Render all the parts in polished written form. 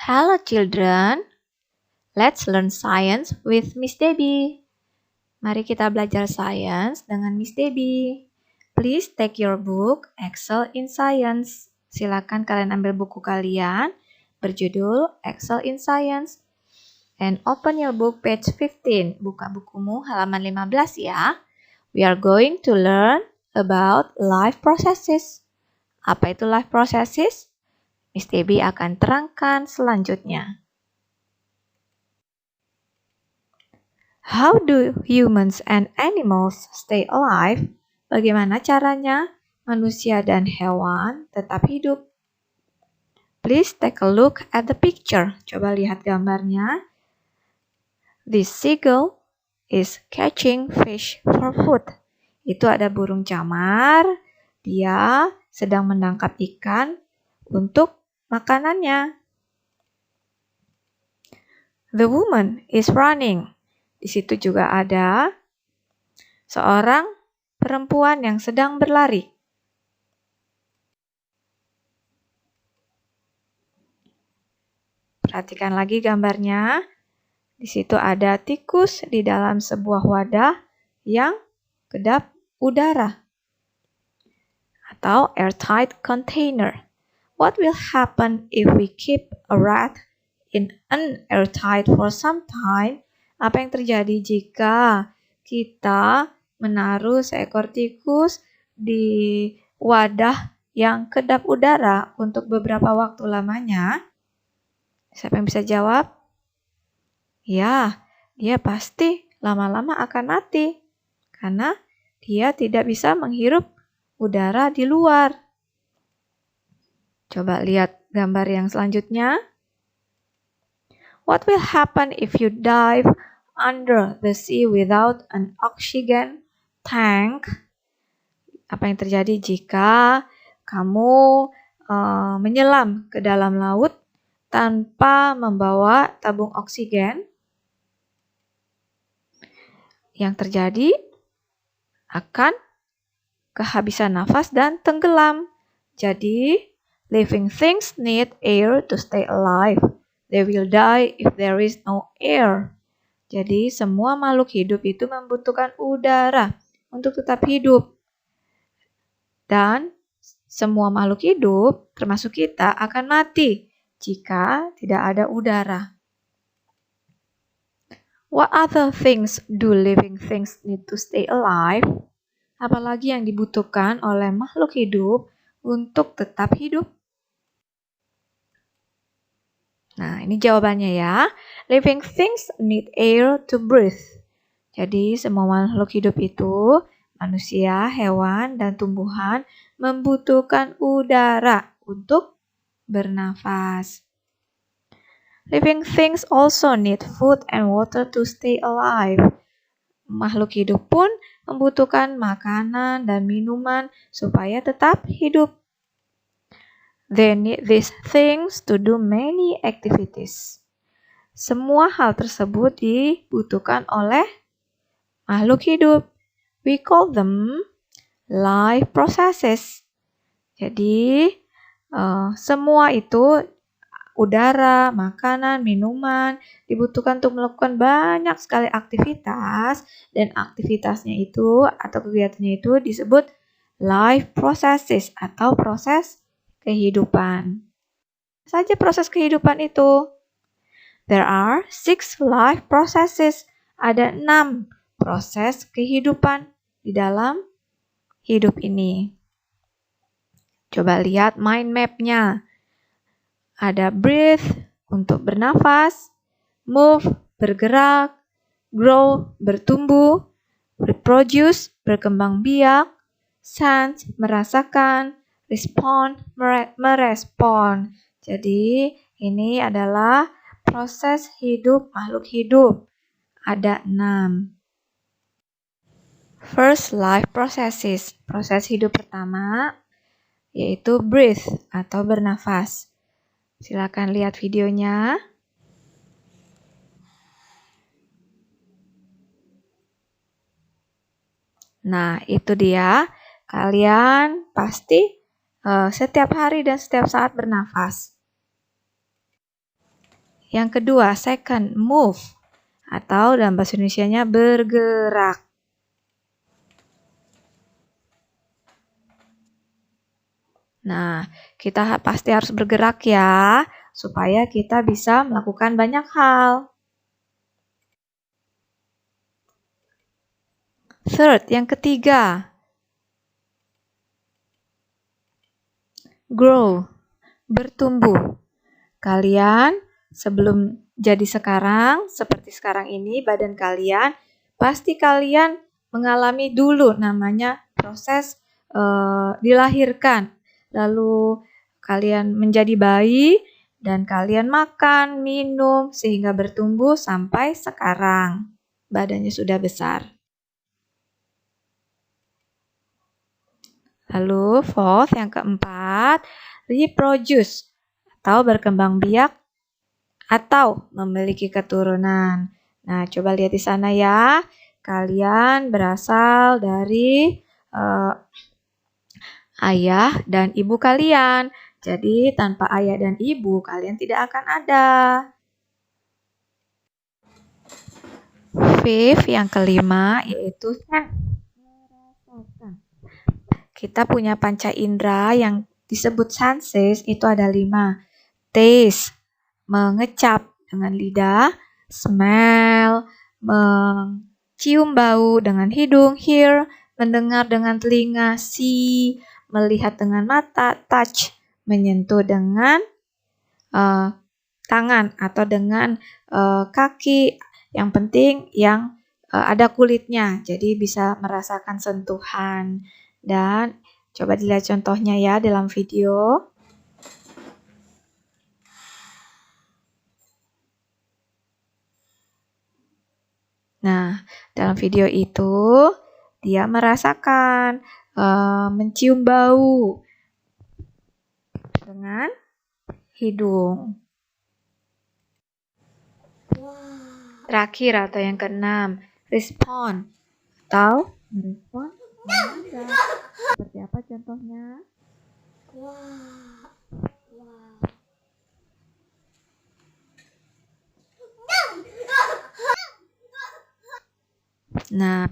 Hello children, let's learn science with Miss Debbie. Mari kita belajar sains dengan Miss Debbie. Please take your book, Excel in Science. Silakan kalian ambil buku kalian, berjudul Excel in Science. And open your book page 15. Buka bukumu halaman 15 ya. We are going to learn about life processes. Apa itu life processes? Miss Debbie akan terangkan selanjutnya. How do humans and animals stay alive? Bagaimana caranya manusia dan hewan tetap hidup? Please take a look at the picture. Coba lihat gambarnya. This seagull is catching fish for food. Itu ada burung camar. Dia sedang menangkap ikan untuk makanannya. The woman is running. Di situ juga ada seorang perempuan yang sedang berlari. Perhatikan lagi gambarnya. Di situ ada tikus di dalam sebuah wadah yang kedap udara atau airtight container. What will happen if we keep a rat in an airtight for some time? Apa yang terjadi jika kita menaruh seekor tikus di wadah yang kedap udara untuk beberapa waktu lamanya? Siapa yang bisa jawab? Ya, dia pasti lama-lama akan mati karena dia tidak bisa menghirup udara di luar. Coba lihat gambar yang selanjutnya. What will happen if you dive under the sea without an oxygen tank? Apa yang terjadi jika kamu menyelam ke dalam laut tanpa membawa tabung oksigen? Yang terjadi akan kehabisan nafas dan tenggelam. Jadi, living things need air to stay alive. They will die if there is no air. Jadi, semua makhluk hidup itu membutuhkan udara untuk tetap hidup. Dan semua makhluk hidup, termasuk kita, akan mati jika tidak ada udara. What other things do living things need to stay alive? Apalagi yang dibutuhkan oleh makhluk hidup untuk tetap hidup? Nah, ini jawabannya ya. Living things need air to breathe. Jadi, semua makhluk hidup itu, manusia, hewan, dan tumbuhan, membutuhkan udara untuk bernafas. Living things also need food and water to stay alive. Makhluk hidup pun membutuhkan makanan dan minuman supaya tetap hidup. They need these things to do many activities. Semua hal tersebut dibutuhkan oleh makhluk hidup. We call them life processes. Jadi, semua itu udara, makanan, minuman dibutuhkan untuk melakukan banyak sekali aktivitas, dan aktivitasnya itu atau kegiatannya itu disebut life processes atau proses kehidupan. Saja proses kehidupan itu. There are 6 life processes. Ada 6 proses kehidupan di dalam hidup ini. Coba lihat mind map-nya. Ada breathe untuk bernafas, move bergerak, grow bertumbuh, reproduce berkembang biak, sense merasakan, respond merespon. Jadi ini adalah proses hidup makhluk hidup. Ada 6. First life processes. Proses hidup pertama yaitu breathe atau bernafas. Silakan lihat videonya. Nah, itu dia. Kalian pasti setiap hari dan setiap saat bernafas. Yang kedua, second, move. Atau dalam bahasa Indonesianya bergerak. Nah, kita pasti harus bergerak ya, supaya kita bisa melakukan banyak hal. Third, yang ketiga, grow, bertumbuh. Kalian sebelum jadi sekarang, seperti sekarang ini, badan kalian, pasti kalian mengalami dulu namanya proses dilahirkan. Lalu kalian menjadi bayi dan kalian makan, minum, sehingga bertumbuh sampai sekarang. Badannya sudah besar. Lalu fourth, yang keempat, reproduce atau berkembang biak atau memiliki keturunan. Nah, coba lihat di sana ya. Kalian berasal dari ayah dan ibu kalian. Jadi, tanpa ayah dan ibu, kalian tidak akan ada. Fifth, yang kelima, yaitu merasakan. Kita punya panca indera yang disebut senses, itu ada 5. Taste, mengecap dengan lidah. Smell, mencium bau dengan hidung. Hear, mendengar dengan telinga. See, melihat dengan mata. Touch, menyentuh dengan tangan atau dengan kaki. Yang penting yang ada kulitnya, jadi bisa merasakan sentuhan. Dan coba dilihat contohnya ya dalam video. Nah, dalam video itu dia merasakan mencium bau dengan hidung. Terakhir atau yang keenam, respond atau merespon menanda. Seperti apa contohnya? Nah,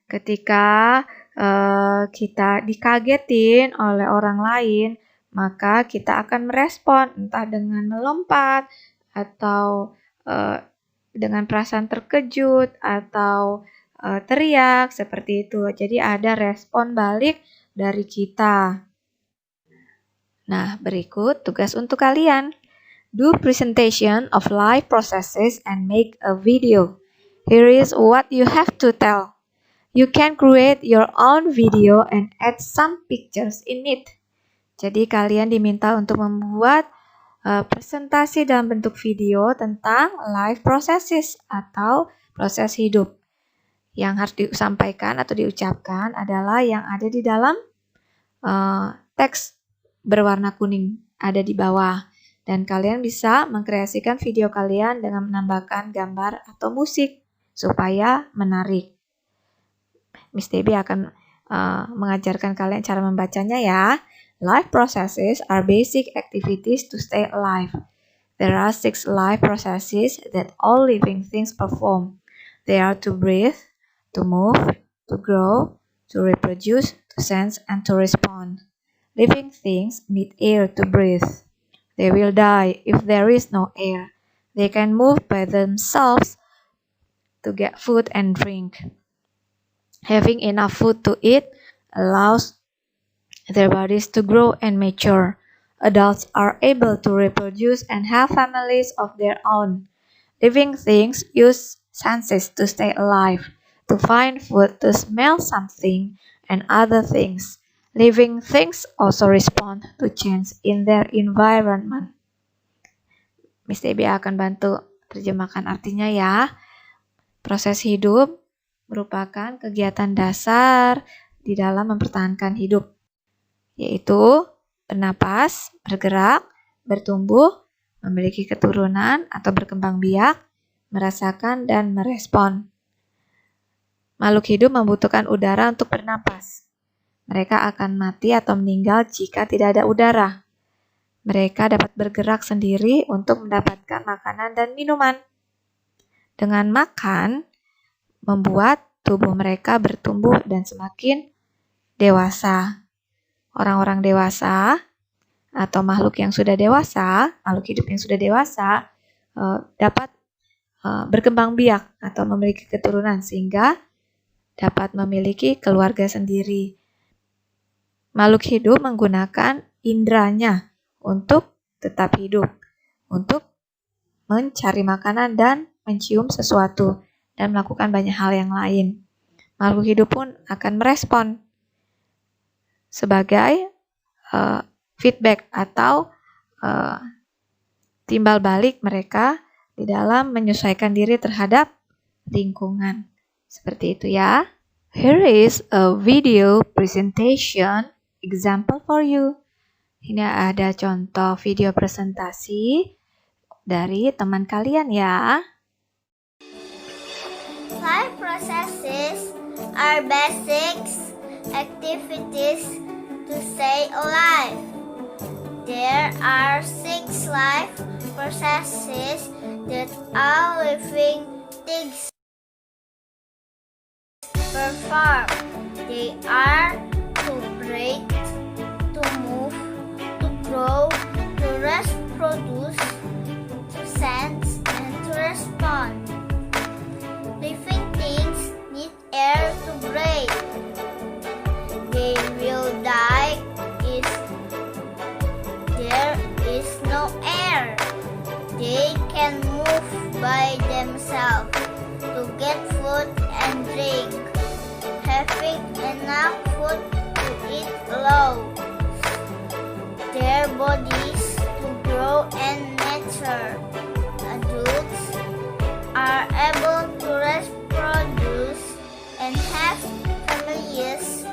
ketika kita dikagetin oleh orang lain, maka kita akan merespon entah dengan melompat atau dengan perasaan terkejut atau teriak seperti itu. Jadi ada respon balik dari kita. Nah, berikut tugas untuk kalian. Do presentation of life processes and make a video. Here is what you have to tell. You can create your own video and add some pictures in it. Jadi kalian diminta untuk membuat presentasi dalam bentuk video tentang life processes atau proses hidup. Yang harus disampaikan atau diucapkan adalah yang ada di dalam teks berwarna kuning ada di bawah. Dan kalian bisa mengkreasikan video kalian dengan menambahkan gambar atau musik supaya menarik. Miss Debbie akan mengajarkan kalian cara membacanya ya. Life processes are basic activities to stay alive. There are 6 life processes that all living things perform. They are to breathe, to move, to grow, to reproduce, to sense, and to respond. Living things need air to breathe. They will die if there is no air. They can move by themselves to get food and drink. Having enough food to eat allows their bodies to grow and mature. Adults are able to reproduce and have families of their own. Living things use senses to stay alive, to find food, to smell something, and other things. Living things also respond to change in their environment. Miss Debbie akan bantu terjemahkan artinya ya. Proses hidup merupakan kegiatan dasar di dalam mempertahankan hidup, yaitu bernapas, bergerak, bertumbuh, memiliki keturunan atau berkembang biak, merasakan dan merespon. Makhluk hidup membutuhkan udara untuk bernapas. Mereka akan mati atau meninggal jika tidak ada udara. Mereka dapat bergerak sendiri untuk mendapatkan makanan dan minuman. Dengan makan, membuat tubuh mereka bertumbuh dan semakin dewasa. Orang-orang dewasa atau makhluk yang sudah dewasa, makhluk hidup yang sudah dewasa, dapat berkembang biak atau memiliki keturunan sehingga dapat memiliki keluarga sendiri. Makhluk hidup menggunakan indranya untuk tetap hidup, untuk mencari makanan dan mencium sesuatu, dan melakukan banyak hal yang lain. Makhluk hidup pun akan merespon sebagai feedback atau timbal balik mereka di dalam menyesuaikan diri terhadap lingkungan. Seperti itu ya. Here is a video presentation example for you. Ini ada contoh video presentasi dari teman kalian ya. Life processes are basic activities to stay alive. There are 6 life processes that all living things perform. They are to breathe, to move, to grow, to reproduce, to sense, and to respond. Living things need air to breathe. They will die if there is no air. They can move by themselves to get food and drink. Having enough food to eat allows their bodies to grow and mature. Adults are able to reproduce and have families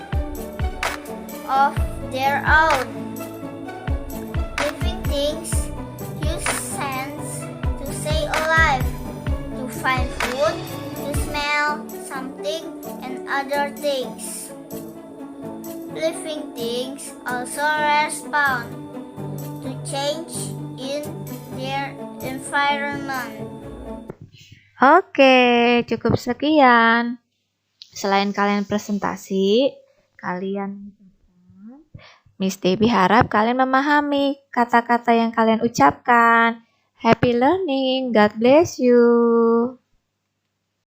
of their own. Living things use sense to stay alive, to find food, to smell something and other things. Living things also respond to change in their environment. Oke, cukup sekian. Selain kalian presentasi, Miss Debbie harap kalian memahami kata-kata yang kalian ucapkan. Happy learning. God bless you.